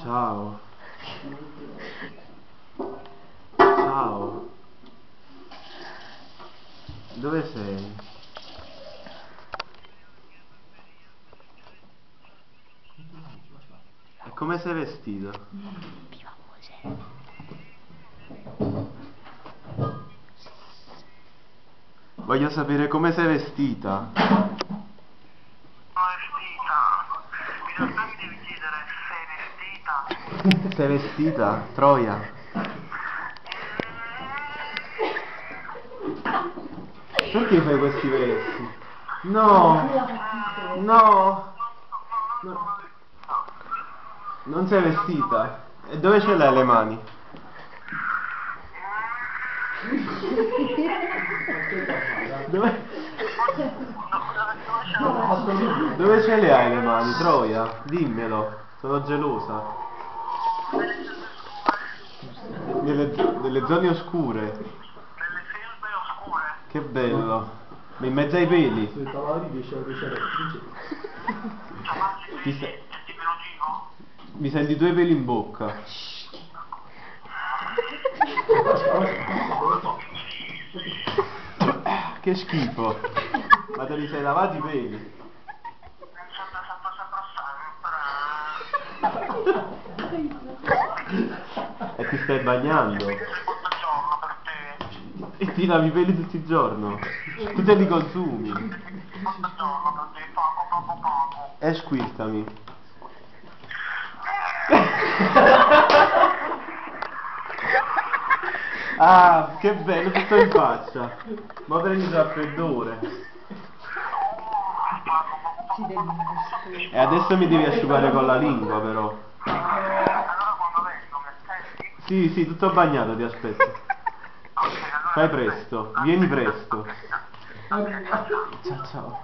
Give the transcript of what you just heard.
Ciao. Ciao. Dove sei? E come sei vestito? Viva Mosè. Voglio sapere come sei vestita. Vestita, in realtà mi devi chiedere sei vestita. Sei vestita? Troia. Perché fai questi versi? No. No. No. Non sei vestita. E dove ce l'hai le mani? Dove? Dove ce le hai le mani, Troia? Dimmelo, sono gelosa. Nelle zone oscure. Nelle selve oscure. Che bello. Ma in mezzo ai peli. Ti se- Senti pelotino? Mi senti due peli in bocca. Che schifo. Ma te li sei lavati i peli? E ti stai bagnando? Tutto il giorno per te. E ti lavi i peli tutto il giorno? Tu te li consumi? Tutto il giorno per te, poco. E squirtami. Ah, che bello, tutto in faccia. Ma prendi il raffreddore. E adesso mi devi asciugare con la lingua, però. Allora quando vengo mi aspetti? Sì, tutto bagnato, ti aspetto. Ok, allora Fai presto, vieni presto. aspetta. Ciao ciao.